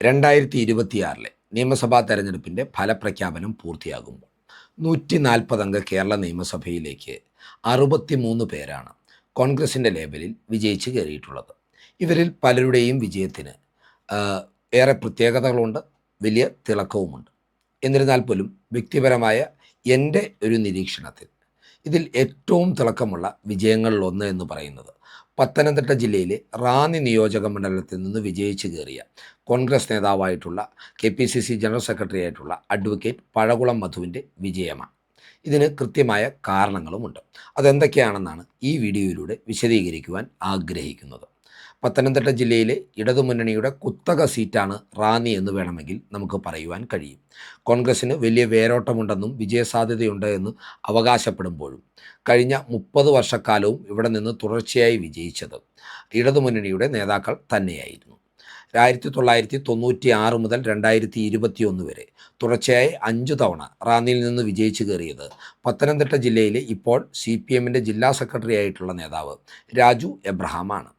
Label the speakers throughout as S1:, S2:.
S1: 2026 നിയമസഭാ തെരഞ്ഞെടുപ്പിൻ്റെ ഫലപ്രഖ്യാപനം പൂർത്തിയാകുമ്പോൾ 140 അംഗ കേരള നിയമസഭയിലേക്ക് 63 പേരാണ് കോൺഗ്രസിൻ്റെ ലേബലിൽ വിജയിച്ച് കയറിയിട്ടുള്ളത്. ഇവരിൽ പലരുടെയും വിജയത്തിന് ആ, ഏറെ പ്രത്യേകതകളുണ്ട്, വലിയ തിളക്കവുമുണ്ട്. എന്നിരുന്നാൽ പോലും വ്യക്തിപരമായ എൻ്റെ ഒരു നിരീക്ഷണത്തിൽ ഇതിൽ ഏറ്റവും തിളക്കമുള്ള വിജയങ്ങളിലൊന്ന് എന്ന് പറയുന്നത് പത്തനംതിട്ട ജില്ലയിലെ റാന്നി നിയോജക മണ്ഡലത്തിൽ നിന്ന് വിജയിച്ച് കയറിയ കോൺഗ്രസ് നേതാവായിട്ടുള്ള KPCC ജനറൽ സെക്രട്ടറി ആയിട്ടുള്ള അഡ്വക്കേറ്റ് പഴകുളം മധുവിൻ്റെ വിജയമാണ്. ഇതിന് കൃത്യമായ കാരണങ്ങളുമുണ്ട്. അതെന്തൊക്കെയാണെന്നാണ് ഈ വീഡിയോയിലൂടെ വിശദീകരിക്കുവാൻ ആഗ്രഹിക്കുന്നത്. പത്തനംതിട്ട ജില്ലയിലെ ഇടതുമുന്നണിയുടെ കുത്തക സീറ്റാണ് റാന്നി എന്ന് വേണമെങ്കിൽ നമുക്ക് പറയുവാൻ കഴിയും. കോൺഗ്രസ്സിന് വലിയ വേരോട്ടമുണ്ടെന്നും വിജയസാധ്യതയുണ്ട് എന്ന് അവകാശപ്പെടുമ്പോഴും കഴിഞ്ഞ 30 വർഷക്കാലവും ഇവിടെ നിന്ന് തുടർച്ചയായി വിജയിച്ചത് ഇടതുമുന്നണിയുടെ നേതാക്കൾ തന്നെയായിരുന്നു. 1996 മുതൽ 2021 വരെ തുടർച്ചയായി 5 തവണ റാന്നിയിൽ നിന്ന് വിജയിച്ചു കയറിയത് പത്തനംതിട്ട ജില്ലയിലെ ഇപ്പോൾ CPMൻ്റെ ജില്ലാ സെക്രട്ടറി ആയിട്ടുള്ള നേതാവ് രാജു എബ്രഹാമാണ്.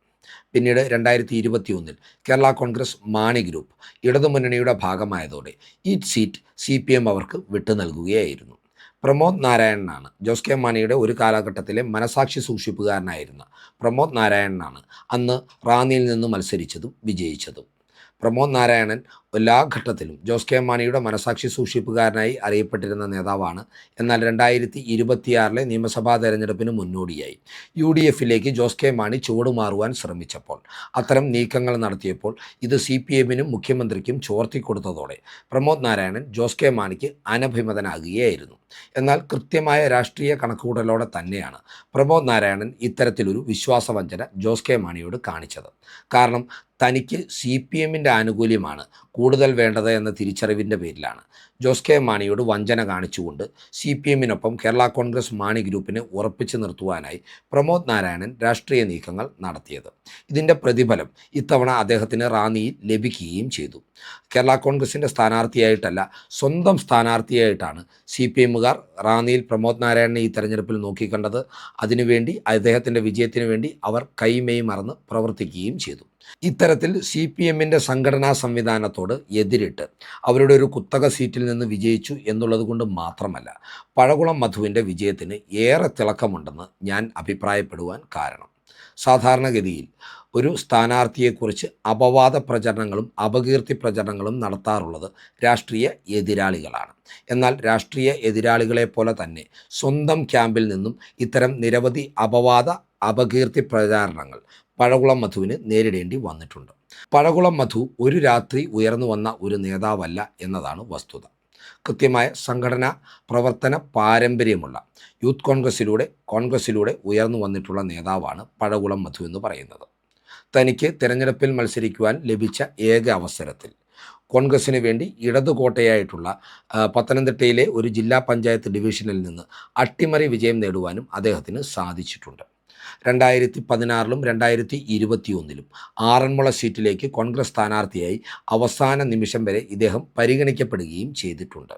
S1: പിന്നീട് 2021 കേരള കോൺഗ്രസ് മാണി ഗ്രൂപ്പ് ഇടതുമുന്നണിയുടെ ഭാഗമായതോടെ ഈ സീറ്റ് CPM അവർക്ക് വിട്ടു നൽകുകയായിരുന്നു. പ്രമോദ് നാരായണനാണ്, ജോസ് കെ മാണിയുടെ ഒരു കാലഘട്ടത്തിലെ മനസാക്ഷി സൂക്ഷിപ്പുകാരനായിരുന്ന പ്രമോദ് നാരായണനാണ് അന്ന് റാന്നിയിൽ നിന്ന് മത്സരിച്ചതും വിജയിച്ചതും. പ്രമോദ് നാരായണൻ എല്ലാ ഘട്ടത്തിലും ജോസ് കെ മാണിയുടെ മനസാക്ഷി സൂക്ഷിപ്പുകാരനായി അറിയപ്പെട്ടിരുന്ന നേതാവാണ്. എന്നാൽ 2026 നിയമസഭാ തെരഞ്ഞെടുപ്പിന് മുന്നോടിയായി UDFിലേക്ക് ജോസ് കെ മാണി ചുവടുമാറുവാൻ ശ്രമിച്ചപ്പോൾ, അത്തരം നീക്കങ്ങൾ നടത്തിയപ്പോൾ ഇത് CPMനും മുഖ്യമന്ത്രിക്കും ചോർത്തിക്കൊടുത്തതോടെ പ്രമോദ് നാരായണൻ ജോസ് കെ മാണിക്ക് അനഭിമതനാകുകയായിരുന്നു. എന്നാൽ കൃത്യമായ രാഷ്ട്രീയ കണക്കുകൂട്ടലോടെ തന്നെയാണ് പ്രമോദ് നാരായണൻ ഇത്തരത്തിലൊരു വിശ്വാസവഞ്ചന ജോസ് കെ മാണിയോട് കാണിച്ചത്. കാരണം തനിക്ക് CPMൻ്റെ ആനുകൂല്യമാണ് കൂടുതൽ വേണ്ടത് എന്ന തിരിച്ചറിവിൻ്റെ പേരിലാണ് ജോസ് കെ മാണിയോട് വഞ്ചന കാണിച്ചുകൊണ്ട് CPMനൊപ്പം കേരള കോൺഗ്രസ് മാണി ഗ്രൂപ്പിനെ ഉറപ്പിച്ചു നിർത്തുവാനായി പ്രമോദ് നാരായണൻ രാഷ്ട്രീയ നീക്കങ്ങൾ നടത്തിയത്. ഇതിൻ്റെ പ്രതിഫലം ഇത്തവണ അദ്ദേഹത്തിന് റാന്നിയിൽ ലഭിക്കുകയും ചെയ്തു. കേരള കോൺഗ്രസിൻ്റെ സ്ഥാനാർത്ഥിയായിട്ടല്ല, സ്വന്തം സ്ഥാനാർത്ഥിയായിട്ടാണ് CPMകാർ റാന്നിയിൽ പ്രമോദ് നാരായണനെ ഈ തെരഞ്ഞെടുപ്പിൽ നോക്കിക്കണ്ടത്. അതിനുവേണ്ടി അദ്ദേഹത്തിൻ്റെ വിജയത്തിനു വേണ്ടി അവർ കൈമെയ് മറന്ന് പ്രവർത്തിക്കുകയും ചെയ്തു. ഇത്തരത്തിൽ CPMൻ്റെ സംഘടനാ സംവിധാനത്തോട് എതിരിട്ട് അവരുടെ ഒരു കുത്തക സീറ്റിൽ നിന്ന് വിജയിച്ചു എന്നുള്ളത് കൊണ്ട് മാത്രമല്ല, പഴകുളം മധുവിൻ്റെ വിജയത്തിന് ഏറെ തിളക്കമുണ്ടെന്ന് ഞാൻ അഭിപ്രായപ്പെടുവാൻ കാരണം, സാധാരണഗതിയിൽ ഒരു സ്ഥാനാർത്ഥിയെക്കുറിച്ച് അപവാദ പ്രചരണങ്ങളും അപകീർത്തി പ്രചരണങ്ങളും നടത്താറുള്ളത് രാഷ്ട്രീയ എതിരാളികളാണ്. എന്നാൽ രാഷ്ട്രീയ എതിരാളികളെ പോലെ തന്നെ സ്വന്തം ക്യാമ്പിൽ നിന്നും ഇത്തരം നിരവധി അപവാദ അപകീർത്തി പ്രചാരണങ്ങൾ പഴകുളം മധുവിന് നേരിടേണ്ടി വന്നിട്ടുണ്ട്. പഴകുളം മധു ഒരു രാത്രി ഉയർന്നു വന്ന ഒരു നേതാവല്ല എന്നതാണ് വസ്തുത. കൃത്യമായ സംഘടനാ പ്രവർത്തന പാരമ്പര്യമുള്ള യൂത്ത് കോൺഗ്രസ്സിലൂടെ ഉയർന്നു വന്നിട്ടുള്ള നേതാവാണ് പഴകുളം മധു എന്ന് പറയുന്നത്. തനിക്ക് തിരഞ്ഞെടുപ്പിൽ മത്സരിക്കുവാൻ ലഭിച്ച ഏക അവസരത്തിൽ കോൺഗ്രസ്സിന് വേണ്ടി ഇടതുകോട്ടയായിട്ടുള്ള പത്തനംതിട്ടയിലെ ഒരു ജില്ലാ പഞ്ചായത്ത് ഡിവിഷനിൽ നിന്ന് അട്ടിമറി വിജയം നേടുവാനും അദ്ദേഹത്തിന് സാധിച്ചിട്ടുണ്ട്. 2016 2021 ആറന്മുള സീറ്റിലേക്ക് കോൺഗ്രസ് സ്ഥാനാർത്ഥിയായി അവസാന നിമിഷം വരെ ഇദ്ദേഹം പരിഗണിക്കപ്പെടുകയും ചെയ്തിട്ടുണ്ട്.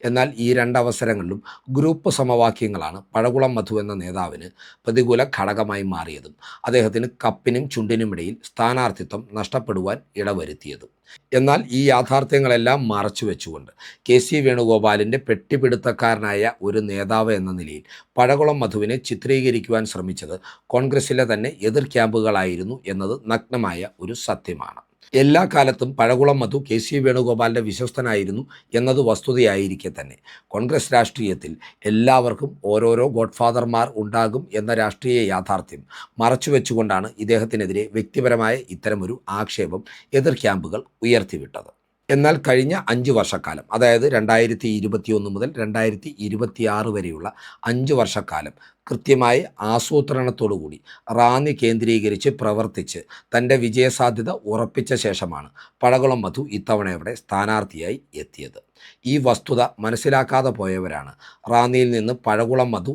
S1: എന്നാൽ ഈ 2 അവസരങ്ങളിലും ഗ്രൂപ്പ് സമവാക്യങ്ങളാണ് പഴകുളം മധു എന്ന നേതാവിന് പ്രതികൂല ഘടകമായി മാറിയതും അദ്ദേഹത്തിന് കപ്പിനും ചുണ്ടിനുമിടയിൽ സ്ഥാനാർത്ഥിത്വം നഷ്ടപ്പെടുവാൻ ഇടവരുത്തിയതും. എന്നാൽ ഈ യാഥാർത്ഥ്യങ്ങളെല്ലാം മറച്ചു വെച്ചുകൊണ്ട് KC വേണുഗോപാലിൻ്റെ പെട്ടിപിടുത്തക്കാരനായ ഒരു നേതാവ് എന്ന നിലയിൽ പഴകുളം മധുവിനെ ചിത്രീകരിക്കുവാൻ ശ്രമിച്ചത് കോൺഗ്രസ്സിലെ തന്നെ എതിർ ക്യാമ്പുകളായിരുന്നു എന്നത് നഗ്നമായ ഒരു സത്യമാണ്. എല്ലാ കാലത്തും പഴകുളം മധു KC വേണുഗോപാലിൻ്റെ വിശ്വസ്തനായിരുന്നു എന്നത് വസ്തുതയായിരിക്കെ തന്നെ കോൺഗ്രസ് രാഷ്ട്രീയത്തിൽ എല്ലാവർക്കും ഓരോരോ ഗോഡ്ഫാദർമാർ ഉണ്ടാകും എന്ന രാഷ്ട്രീയ യാഥാർത്ഥ്യം മറച്ചുവെച്ചുകൊണ്ടാണ് ഇദ്ദേഹത്തിനെതിരെ വ്യക്തിപരമായ ഇത്തരമൊരു ആക്ഷേപം എതിർ ക്യാമ്പുകൾ ഉയർത്തിവിട്ടത്. എന്നാൽ കഴിഞ്ഞ 5 വർഷക്കാലം, അതായത് 2021 മുതൽ 2026 വരെയുള്ള 5 വർഷക്കാലം കൃത്യമായി ആസൂത്രണത്തോടുകൂടി റാന്നി കേന്ദ്രീകരിച്ച് പ്രവർത്തിച്ച് തൻ്റെ വിജയസാധ്യത ഉറപ്പിച്ച ശേഷമാണ് പഴകുളം മധു ഇത്തവണ ഇവിടെ സ്ഥാനാർത്ഥിയായി എത്തിയത്. ഈ വസ്തുത മനസ്സിലാക്കാതെ പോയവരാണ് റാന്നിയിൽ നിന്ന് പഴകുളം മധു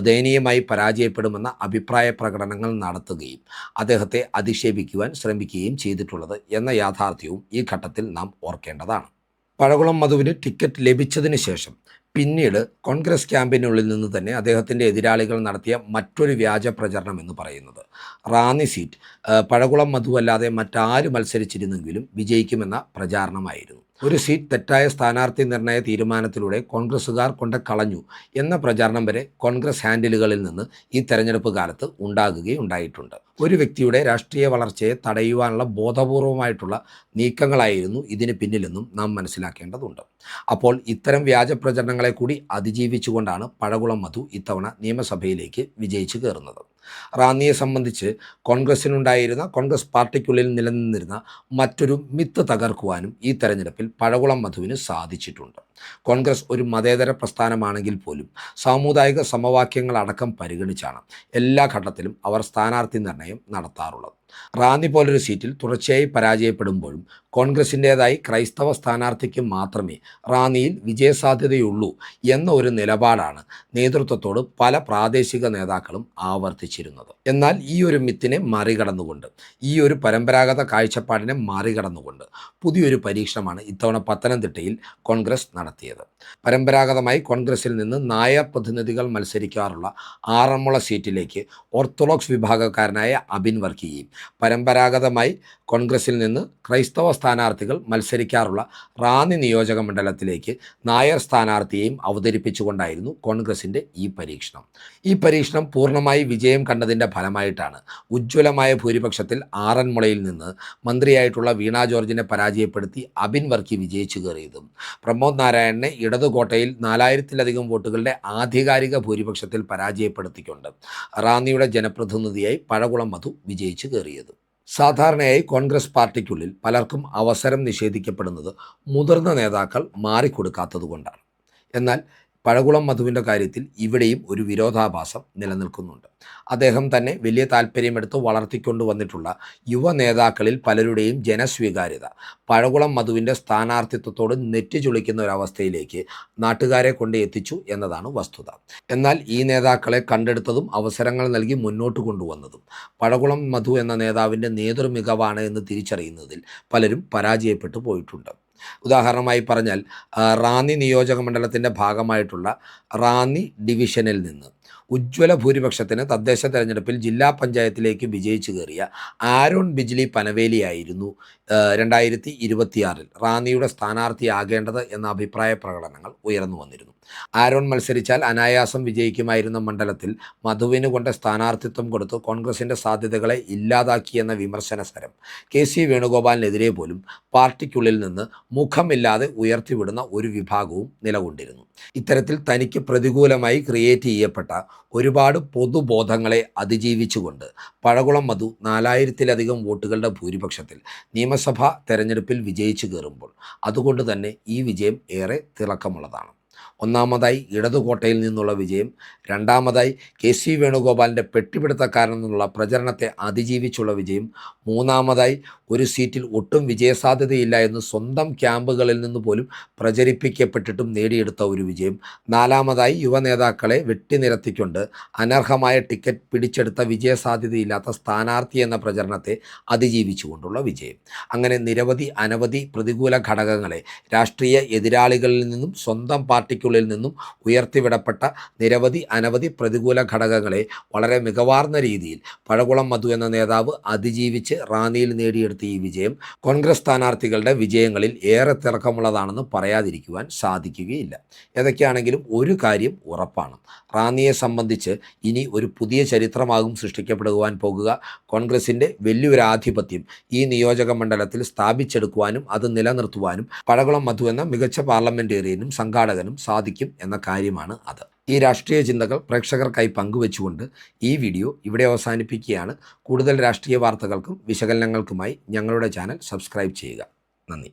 S1: ദയനീയമായി പരാജയപ്പെടുമെന്ന അഭിപ്രായ പ്രകടനങ്ങൾ നടത്തുകയും അദ്ദേഹത്തെ അധിക്ഷേപിക്കുവാൻ ശ്രമിക്കുകയും ചെയ്തിട്ടുള്ളത് എന്ന യാഥാർത്ഥ്യവും ഈ ഘട്ടത്തിൽ നാം ഓർക്കേണ്ടതാണ്. പഴകുളം മധുവിന് ടിക്കറ്റ് ലഭിച്ചതിന് ശേഷം പിന്നീട് കോൺഗ്രസ് ക്യാമ്പിനുള്ളിൽ നിന്ന് തന്നെ അദ്ദേഹത്തിൻ്റെ എതിരാളികൾ നടത്തിയ മറ്റൊരു വ്യാജ പ്രചരണം എന്ന് പറയുന്നത് റാന്നി സീറ്റ് പഴകുളം മധു അല്ലാതെ മറ്റാര് മത്സരിച്ചിരുന്നെങ്കിലും വിജയിക്കുമെന്ന പ്രചാരണമായിരുന്നു. ഒരു സീറ്റ് തെറ്റായ സ്ഥാനാർത്ഥി നിർണയ തീരുമാനത്തിലൂടെ കോൺഗ്രസ്സുകാർ കൊണ്ട് കളഞ്ഞു എന്ന പ്രചാരണം വരെ കോൺഗ്രസ് ഹാൻഡിലുകളിൽ നിന്ന് ഈ തെരഞ്ഞെടുപ്പ് കാലത്ത് ഉണ്ടായിട്ടുണ്ട്. ഒരു വ്യക്തിയുടെ രാഷ്ട്രീയ വളർച്ചയെ തടയുവാനുള്ള ബോധപൂർവമായിട്ടുള്ള നീക്കങ്ങളായിരുന്നു ഇതിന് പിന്നിലെന്നും നാം മനസ്സിലാക്കേണ്ടതുണ്ട്. അപ്പോൾ ഇത്തരം വ്യാജ പ്രചരണങ്ങളെ കൂടി അതിജീവിച്ചുകൊണ്ടാണ് പഴകുളം മധു ഇത്തവണ നിയമസഭയിലേക്ക് വിജയിച്ചു കയറുന്നത്. റാന്നിയെ സംബന്ധിച്ച് കോൺഗ്രസ് പാർട്ടിക്കുള്ളിൽ നിലനിന്നിരുന്ന മറ്റൊരു മിത്ത് തകർക്കുവാനും ഈ തെരഞ്ഞെടുപ്പിൽ പഴകുളം മധുവിന് സാധിച്ചിട്ടുണ്ട്. കോൺഗ്രസ് ഒരു മതേതര പ്രസ്ഥാനമാണെങ്കിൽ പോലും സാമുദായിക സമവാക്യങ്ങൾ അടക്കം പരിഗണിച്ചാണ് എല്ലാ ഘട്ടത്തിലും അവർ സ്ഥാനാർത്ഥി നിർണയം നടത്താറുള്ളത്. റാന്നി പോലൊരു സീറ്റിൽ തുടർച്ചയായി പരാജയപ്പെടുമ്പോഴും കോൺഗ്രസിൻ്റേതായി ക്രൈസ്തവ സ്ഥാനാർത്ഥിക്ക് മാത്രമേ റാന്നിയിൽ വിജയസാധ്യതയുള്ളൂ എന്ന ഒരു നിലപാടാണ് നേതൃത്വത്തോട് പല പ്രാദേശിക നേതാക്കളും ആവർത്തിച്ചിരുന്നത്. എന്നാൽ ഈ ഒരു മിത്തിനെ മറികടന്നുകൊണ്ട്, ഈ ഒരു പരമ്പരാഗത കാഴ്ചപ്പാടിനെ മറികടന്നുകൊണ്ട് പുതിയൊരു പരീക്ഷണമാണ് ഇത്തവണ പത്തനംതിട്ടയിൽ കോൺഗ്രസ് നടത്തിയത്. പരമ്പരാഗതമായി കോൺഗ്രസിൽ നിന്ന് നായർ പ്രതിനിധികൾ മത്സരിക്കാറുള്ള ആറന്മുള സീറ്റിലേക്ക് ഓർത്തഡോക്സ് വിഭാഗക്കാരനായ അബിൻ വർക്കിയെയും പരമ്പരാഗതമായി കോൺഗ്രസിൽ നിന്ന് ക്രൈസ്തവ സ്ഥാനാർത്ഥികൾ മത്സരിക്കാറുള്ള റാന്നി നിയോജക മണ്ഡലത്തിലേക്ക് നായർ സ്ഥാനാർത്ഥിയെയും അവതരിപ്പിച്ചുകൊണ്ടായിരുന്നു കോൺഗ്രസിൻ്റെ ഈ പരീക്ഷണം പൂർണ്ണമായി വിജയം കണ്ടതിൻ്റെ ഫലമായിട്ടാണ് ഉജ്ജ്വലമായ ഭൂരിപക്ഷത്തിൽ ആറന്മുളയിൽ നിന്ന് മന്ത്രിയായിട്ടുള്ള വീണ ജോർജിനെ പരാജയപ്പെടുത്തി അബിൻ വർക്കി വിജയിച്ചു കയറിയതും പ്രമോദ് നാരായണനെ ഇടതുകോട്ടയിൽ 4000-ലധികം വോട്ടുകളുടെ ആധികാരിക ഭൂരിപക്ഷത്തിൽ പരാജയപ്പെടുത്തിക്കൊണ്ട് റാന്നിയുടെ ജനപ്രതിനിധിയായി പഴകുളം മധു വിജയിച്ചു കയറിയതും. സാധാരണയായി കോൺഗ്രസ് പാർട്ടിക്കുള്ളിൽ പലർക്കും അവസരം നിഷേധിക്കപ്പെടുന്നത് മുതിർന്ന നേതാക്കൾ മാറിക്കൊടുക്കാത്തതുകൊണ്ടാണ്. എന്നാൽ പഴകുളം മധുവിൻ്റെ കാര്യത്തിൽ ഇവിടെയും ഒരു വിരോധാഭാസം നിലനിൽക്കുന്നുണ്ട്. അദ്ദേഹം തന്നെ വലിയ താല്പര്യമെടുത്ത് വളർത്തിക്കൊണ്ടുവന്നിട്ടുള്ള യുവ നേതാക്കളിൽ പലരുടെയും ജനസ്വീകാര്യത പഴകുളം മധുവിൻ്റെ സ്ഥാനാർത്ഥിത്വത്തോട് നെറ്റിചുളിക്കുന്ന ഒരവസ്ഥയിലേക്ക് നാട്ടുകാരെ കൊണ്ട് എത്തിച്ചു എന്നതാണ് വസ്തുത. എന്നാൽ ഈ നേതാക്കളെ കണ്ടെടുത്തതും അവസരങ്ങൾ നൽകി മുന്നോട്ട് കൊണ്ടുവന്നതും പഴകുളം മധു എന്ന നേതാവിൻ്റെ നേതൃമികവാണ് എന്ന് തിരിച്ചറിയുന്നതിൽ പലരും പരാജയപ്പെട്ടു പോയിട്ടുണ്ട്. ഉദാഹരണമായി പറഞ്ഞാൽ റാന്നി നിയോജക മണ്ഡലത്തിൻ്റെ ഭാഗമായിട്ടുള്ള റാന്നി ഡിവിഷനിൽ നിന്ന് ഉജ്ജ്വല ഭൂരിപക്ഷത്തിന് തദ്ദേശ തെരഞ്ഞെടുപ്പിൽ ജില്ലാ പഞ്ചായത്തിലേക്ക് വിജയിച്ചു കയറിയ ആരോൺ ബിജ്ലി പനവേലിയായിരുന്നു 2026 റാന്നിയുടെ സ്ഥാനാർത്ഥിയാകേണ്ടത് എന്ന അഭിപ്രായ പ്രകടനങ്ങൾ ഉയർന്നു വന്നിരുന്നു. ആരോൺ മത്സരിച്ചാൽ അനായാസം വിജയിക്കുമായിരുന്ന മണ്ഡലത്തിൽ മധുവിന് കൊണ്ട് സ്ഥാനാർത്ഥിത്വം കൊടുത്ത് കോൺഗ്രസിൻ്റെ സാധ്യതകളെ ഇല്ലാതാക്കിയെന്ന വിമർശനസ്വരം KC വേണുഗോപാലിനെതിരെ പോലും പാർട്ടിക്കുള്ളിൽ നിന്ന് മുഖമില്ലാതെ ഉയർത്തിവിടുന്ന ഒരു വിഭാഗവും നിലകൊണ്ടിരുന്നു. ഇത്തരത്തിൽ തനിക്ക് പ്രതികൂലമായി ക്രിയേറ്റ് ചെയ്യപ്പെട്ട ഒരുപാട് പൊതുബോധങ്ങളെ അതിജീവിച്ചുകൊണ്ട് പഴകുളം മധു 4000-ലധികം വോട്ടുകളുടെ ഭൂരിപക്ഷത്തിൽ നിയമസഭാ തെരഞ്ഞെടുപ്പിൽ വിജയിച്ചു കയറുമ്പോൾ അതുകൊണ്ട് തന്നെ ഈ വിജയം ഏറെ തിളക്കമുള്ളതാണ്. ഒന്നാമതായി ഇടതുകോട്ടയിൽ നിന്നുള്ള വിജയം, രണ്ടാമതായി KC വേണുഗോപാലിൻ്റെ പെട്ടിപിടുത്തക്കാരൻ എന്നുള്ള പ്രചരണത്തെ അതിജീവിച്ചുള്ള വിജയം, മൂന്നാമതായി ഒരു സീറ്റിൽ ഒട്ടും വിജയസാധ്യതയില്ല എന്ന് സ്വന്തം ക്യാമ്പുകളിൽ നിന്ന് പോലും പ്രചരിപ്പിക്കപ്പെട്ടിട്ടും നേടിയെടുത്ത ഒരു വിജയം, നാലാമതായി യുവനേതാക്കളെ വെട്ടിനിരത്തിക്കൊണ്ട് അനർഹമായ ടിക്കറ്റ് പിടിച്ചെടുത്ത വിജയസാധ്യതയില്ലാത്ത സ്ഥാനാർത്ഥി എന്ന പ്രചരണത്തെ അതിജീവിച്ചുകൊണ്ടുള്ള വിജയം. അങ്ങനെ അനവധി പ്രതികൂല ഘടകങ്ങളെ രാഷ്ട്രീയ എതിരാളികളിൽ നിന്നും സ്വന്തം പാർട്ടിക്കുള്ളിൽ നിന്നും ഉയർത്തിവിടപ്പെട്ട അനവധി പ്രതികൂല ഘടകങ്ങളെ വളരെ മികവാർന്ന രീതിയിൽ പഴകുളം മധു എന്ന നേതാവ് അതിജീവിച്ച് റാന്നിയിൽ നേടിയെടുത്ത ഈ വിജയം കോൺഗ്രസ് സ്ഥാനാർത്ഥികളുടെ വിജയങ്ങളിൽ ഏറെ തിളക്കമുള്ളതാണെന്ന് പറയാതിരിക്കുവാൻ സാധിക്കുകയില്ല. ഏതൊക്കെയാണെങ്കിലും ഒരു കാര്യം ഉറപ്പാണ്, റാന്നിയെ സംബന്ധിച്ച് ഇനി ഒരു പുതിയ ചരിത്രമാകും സൃഷ്ടിക്കപ്പെടുവാൻ പോകുക. കോൺഗ്രസിൻ്റെ വലിയൊരു ആധിപത്യം ഈ നിയോജക മണ്ഡലത്തിൽ സ്ഥാപിച്ചെടുക്കുവാനും അത് നിലനിർത്തുവാനും പഴകുളം മധു എന്ന മികച്ച പാർലമെൻറ്റേറിയനും സംഘാടകനും സാധിക്കും എന്ന കാര്യമാണ് അത്. ഈ രാഷ്ട്രീയ ചിന്തകൾ പ്രേക്ഷകർക്കായി പങ്കുവെച്ചുകൊണ്ട് ഈ വീഡിയോ ഇവിടെ അവസാനിപ്പിക്കുകയാണ്. കൂടുതൽ രാഷ്ട്രീയ വാർത്തകൾക്കും വിശകലനങ്ങൾക്കുമായി ഞങ്ങളുടെ ചാനൽ സബ്സ്ക്രൈബ് ചെയ്യുക. നന്ദി.